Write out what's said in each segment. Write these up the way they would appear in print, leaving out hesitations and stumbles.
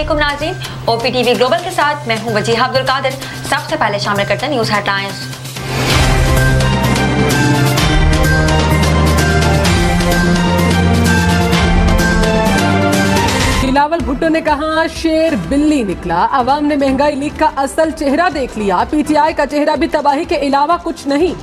अस्सलामुअलैकुम नाज़रीन, OPTV global के साथ मैं हूं वजीहा अब्दुल कादिर। सबसे पहले शामिल करते हैं न्यूज़ हेडलाइंस। बिलावल भुट्टो ने कहा शेर बिल्ली निकला, अवाम ने महंगाई लीग का असल चेहरा देख लिया, PTI का चेहरा भी तबाही के अलावा कुछ नहीं।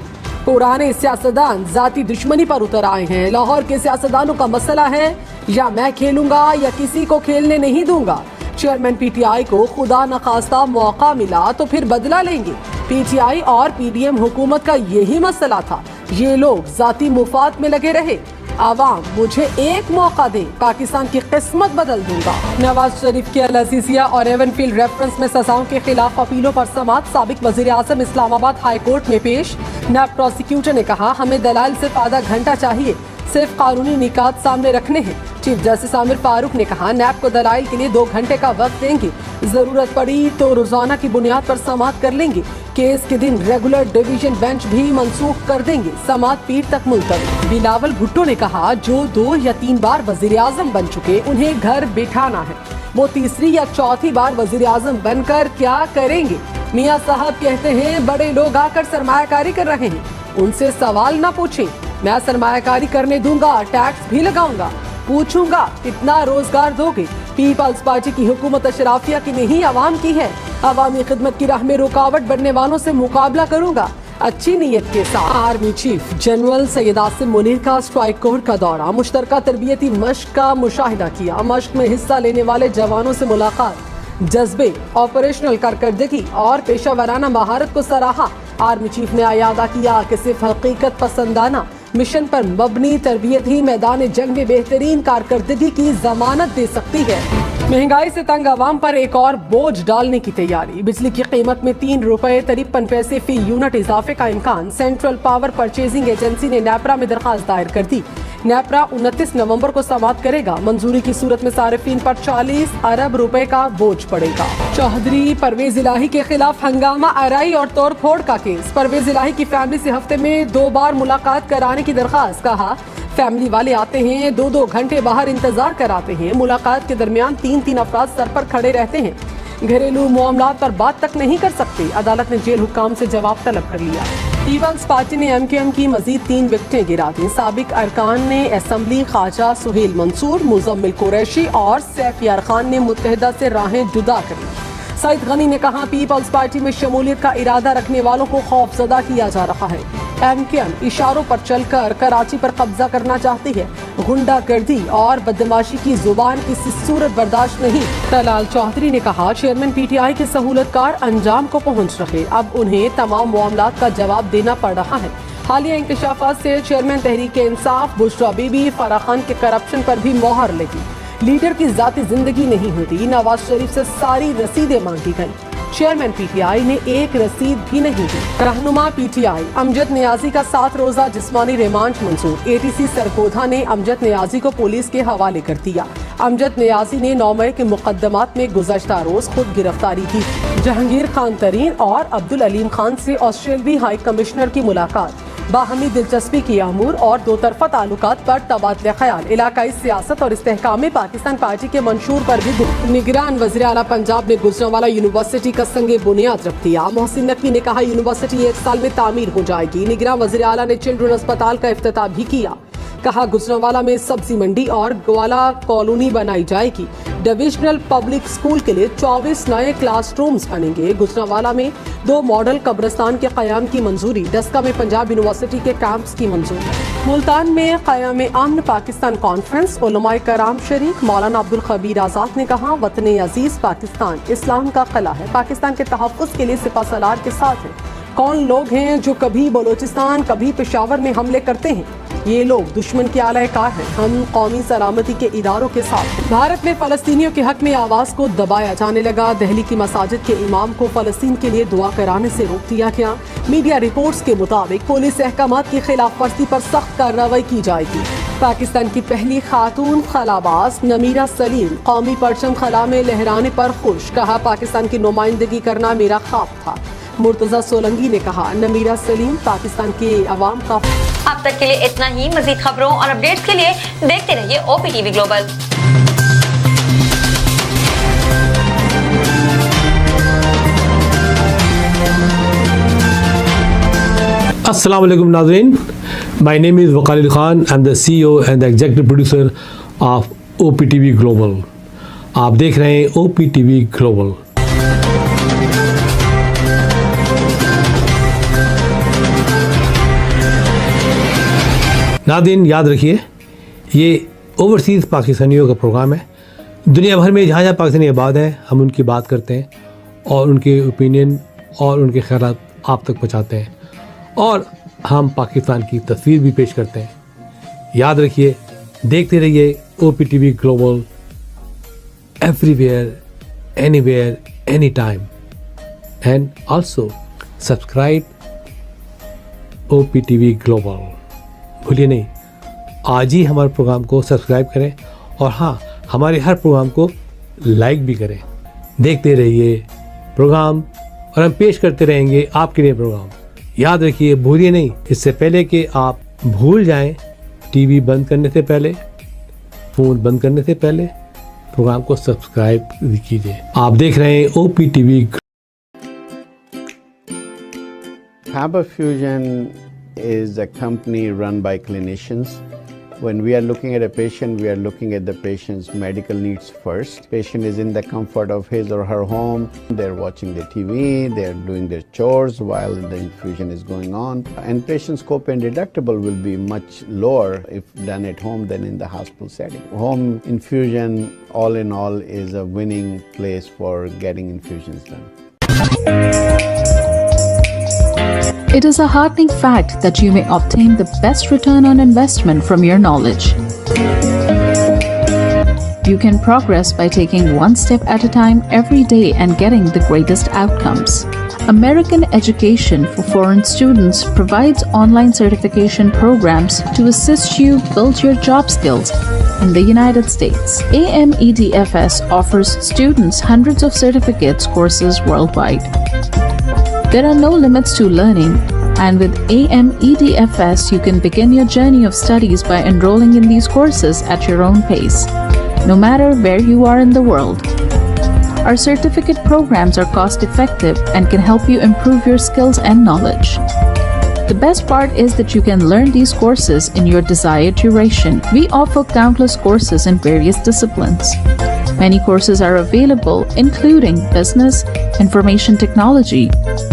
पुराने सियासतदान जाती दुश्मनी पर उतर आए हैं, लाहौर के सियासतदानों का मसला है या मैं खेलूंगा या किसी को खेलने नहीं दूंगा। चेयरमैन PTI को खुदा न खास्ता मौका मिला तो फिर बदला लेंगे। PTI और PDM हुकूमत का यही मसला था, ये लोग जाती मुफाद में लगे रहे। आवाम मुझे एक मौका दे, पाकिस्तान की किस्मत बदल दूंगा। नवाज शरीफ के अल-अज़ीज़िया और एवनफील्ड रेफरेंस में सजाओं के खिलाफ अपीलों पर समाअत, साबिक वज़ीर आज़म इस्लामाबाद हाई कोर्ट में पेश। नैब प्रोसिक्यूटर ने कहा हमें दलाइल सिर्फ आधा घंटा चाहिए, सिर्फ कानूनी निकात सामने रखने हैं। चीफ जस्टिस आमिर फारूक ने कहा नैब को दलाइल के लिए 2 घंटे का वक्त देंगे, जरूरत पड़ी तो रोजाना की बुनियाद पर समाअत कर लेंगे। केस के दिन रेगुलर डिवीजन बेंच भी मंसूख कर देंगे, समाअत पीर तक मुलतवी। बिलावल भुट्टो ने कहा जो 2 या 3 बार वजीर आजम बन चुके उन्हें घर बिठाना है, वो तीसरी या चौथी बार वजीर आजम बनकर क्या करेंगे। मियाँ साहब कहते हैं बड़े लोग आकर सरमायाकारी कर रहे हैं, उनसे सवाल न पूछें। मैं सरमायाकारी करने दूंगा, टैक्स भी लगाऊंगा, पूछूंगा कितना रोजगार दोगे। पीपल्स पार्टी की हुकूमत अशराफिया की नहीं अवाम की है, अवामी खिदमत की राह में रुकावट बनने वालों से मुकाबला करूंगा अच्छी नीयत के साथ। Army chief general Syed Asim Munir का स्ट्राइक कोर का दौरा, मुश्तरका तरबियती मश्क का मुशाहिदा किया, मश्क में हिस्सा लेने वाले जवानों से मुलाकात, जज्बे, ऑपरेशनल कारकर्दगी और पेशा वाराना महारत को सराहा। आर्मी चीफ ने आयादा किया कि सिर्फ हकीकत पसंदाना मिशन पर मबनी तरबियत ही मैदान जंग में बेहतरीन कारकर्दगी की जमानत दे सकती है। महंगाई से तंग आवाम पर एक और बोझ डालने की तैयारी, बिजली की कीमत में 3 रुपए 53 पैसे फी यूनिट इजाफे का इम्कान। सेंट्रल पावर परचेजिंग एजेंसी ने नेपरा में दरखास्त दायर कर दी। नेपरा 29 नवंबर को समाप्त करेगा, मंजूरी की सूरत में सारिफीन पर 40 अरब रुपए का बोझ पड़ेगा। चौधरी परवेज इलाही के खिलाफ हंगामा आराई और तोड़ फोड़ का केस, परवेज इलाही की फैमिली से हफ्ते में 2 बार मुलाकात कराने की दरखास्त। कहा फैमिली वाले आते हैं, 2-2 घंटे बाहर इंतजार कराते हैं, मुलाकात के दरमियान 3-3 अफराद सर पर खड़े रहते हैं, घरेलू मामलात पर बात तक नहीं कर सकते। अदालत ने जेल हुक्काम से जवाब तलब कर लिया। पीपल्स पार्टी ने MKM की मजीद 3 विकेटें गिरा दी। साबिक अरकान ने असम्बली ख्वाजा सुहेल मंसूर, मुजम्मिल कुरैशी और सैफ यार खान ने मुत्तहिदा से राहें जुदा करी। सईद गनी ने कहा पीपल्स पार्टी में शमूलियत का इरादा रखने वालों को खौफजदा किया जा रहा है। MKM इशारों पर चलकर कराची पर कब्जा करना चाहती है, गुंडागर्दी और बदमाशी की जुबान किसी सूरत बर्दाश्त नहीं। तलाल चौधरी ने कहा चेयरमैन PTI के सहूलतकार अंजाम को पहुंच रहे, अब उन्हें तमाम मामलात का जवाब देना पड़ रहा है। हालिया इंकशाफात से चेयरमैन तहरीक इंसाफ बुशरा बीबी फराह खान के करप्शन पर भी मोहर लगी। लीडर की जाती जिंदगी नहीं होती, नवाज शरीफ से सारी रसीदें मांगी गई, चेयरमैन PTI ने एक रसीद भी नहीं दी। रहनुमा PTI अमजद नियाजी का 7 रोजा जिस्मानी रिमांड मंजूर, ATC सरगोधा ने अमजद नियाजी को पुलिस के हवाले कर दिया। अमजद नियाजी ने 9 मई के मुकदमात में गुज़श्ता रोज खुद गिरफ्तारी की। जहांगीर खान तरीन और अब्दुल अलीम खान से ऑस्ट्रेलवी हाई कमिश्नर की मुलाकात, बाहमी दिलचस्पी की अमूर और 2 तरफा ताल्लुकात पर तबादला ख्याल, इलाकाई सियासत और इस्तेहकाम पाकिस्तान पार्टी के मंशूर पर भी निगरान वज़ीर आला पंजाब ने गुजरांवाला यूनिवर्सिटी का संगे बुनियाद रख दिया। मोहसिन नकवी ने कहा यूनिवर्सिटी 1 साल में तामीर हो जाएगी। निगरान वज़ीर आला ने चिल्ड्रन अस्पताल का इफ्तिताह भी किया, कहा गुजरांवाला में सब्जी मंडी और ग्वाला कॉलोनी बनाई जाएगी। डिविजनल पब्लिक स्कूल के लिए 24 नए क्लासरूम्स बनेंगे। गुजरांवाला में 2 मॉडल कब्रिस्तान के क़याम की मंजूरी, डस्का में पंजाब यूनिवर्सिटी के कैंप्स की मंजूरी। मुल्तान में क़याम अमन पाकिस्तान कॉन्फ्रेंस, उलमाए कराम शरीक। मौलाना अब्दुल खबीर आज़ाद ने कहा वतन अजीज पाकिस्तान इस्लाम का किला है, पाकिस्तान के तहफ़्फ़ुज़ के लिए सिपहसालार के साथ है। कौन लोग हैं जो कभी बलोचिस्तान कभी पेशावर में हमले करते हैं, ये लोग दुश्मन के आलाकार हैं, हम कौमी सलामती के इदारों के साथ। भारत में फ़लस्तीनियों के हक में आवाज़ को दबाया जाने लगा, दहली की मसाजिद के इमाम को फ़लस्तीन के लिए दुआ कराने से रोक दिया गया। मीडिया रिपोर्ट्स के मुताबिक पुलिस अहकामात की खिलाफ वर्जी पर सख्त कार्रवाई की जाएगी। पाकिस्तान की पहली खातून खलाबाज नमीरा सलीम कौमी परचम खला में लहराने पर खुश, कहा पाकिस्तान की नुमाइंदगी करना मेरा ख्वाब था। मुर्तजा सोलंगी ने कहा नमीरा सलीम पाकिस्तान के अवाम का। अब तक के लिए इतना ही। मजीद खबरों और अपडेट्स के लिए देखते रहिए OPTV ग्लोबल। अस्सलाम वालेकुम नाज़रीन, my name is Waqar Ali Khan, I am the CEO and the executive producer of OPTV global. आप देख रहे हैं OPTV ग्लोबल। नाज़रीन याद रखिए, ये ओवरसीज़ पाकिस्तानियों का प्रोग्राम है। दुनिया भर में जहाँ जहाँ पाकिस्तानी आबाद हैं, हम उनकी बात करते हैं और उनके ओपिनियन और उनके ख़यालात आप तक पहुँचाते हैं, और हम पाकिस्तान की तस्वीर भी पेश करते हैं। याद रखिए, देखते रहिए OPTV global, everywhere, anywhere, any time, and also subscribe OPTV global. भूलिए नहीं, आज ही हमारे प्रोग्राम को सब्सक्राइब करें, और हाँ, हमारे हर प्रोग्राम को लाइक भी करें। देखते रहिए प्रोग्राम, और हम पेश करते रहेंगे आपके लिए प्रोग्राम। याद रखिए, भूलिए नहीं, इससे पहले कि आप भूल जाएं, टीवी बंद करने से पहले, फ़ोन बंद करने से पहले प्रोग्राम को सब्सक्राइब कीजिए। आप देख रहे हैं OPTV। Faber Fusion is a company run by clinicians. When we are looking at a patient, we are looking at the patient's medical needs first. Patient is in the comfort of his or her home. They're watching the TV, they're doing their chores while the infusion is going on. And patient's copay deductible will be much lower if done at home than in the hospital setting. Home infusion, all in all, is a winning place for getting infusions done. It is a heartening fact that you may obtain the best return on investment from your knowledge. You can progress by taking one step at a time every day and getting the greatest outcomes. American Education for Foreign Students provides online certification programs to assist you build your job skills in the United States. AMEDFS offers students hundreds of certificates courses worldwide. There are no limits to learning, and with AMEDFS, you can begin your journey of studies by enrolling in these courses at your own pace, no matter where you are in the world. Our certificate programs are cost-effective and can help you improve your skills and knowledge. The best part is that you can learn these courses in your desired duration. We offer countless courses in various disciplines. Many courses are available, including business, information technology,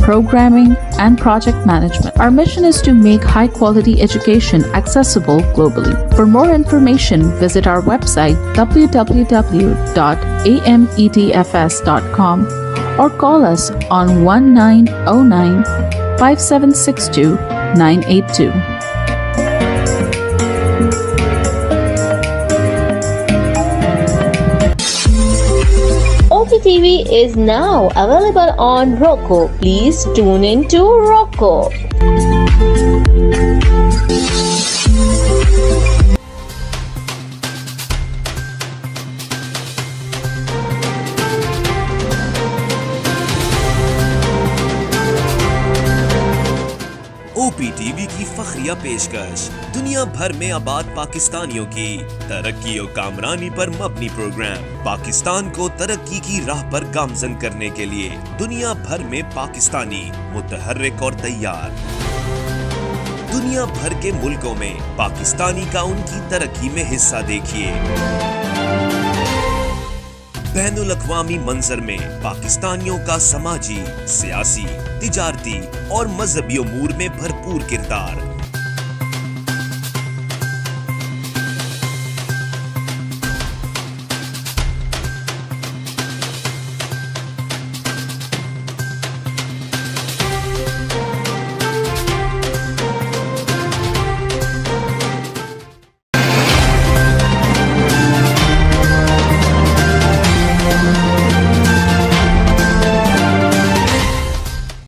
programming, and project management. Our mission is to make high-quality education accessible globally. For more information, visit our website www.amedfs.com or call us on 1909-5762-982. OPTV is now available on Roku. Please tune in to Roku. OPTV की फखरिया पेशकश, दुनिया भर में आबाद पाकिस्तानियों की तरक्की और कामरानी पर मबनी प्रोग्राम। पाकिस्तान को तरक्की की राह पर गामजन करने के लिए दुनिया भर में पाकिस्तानी मुतहर्रिक और तैयार। दुनिया भर के मुल्कों में पाकिस्तानी का उनकी तरक्की में हिस्सा देखिए। बैनुल अक़वामी मंजर में पाकिस्तानियों का समाजी, सियासी, तिजारती और मजहबी उमूर में भरपूर किरदार।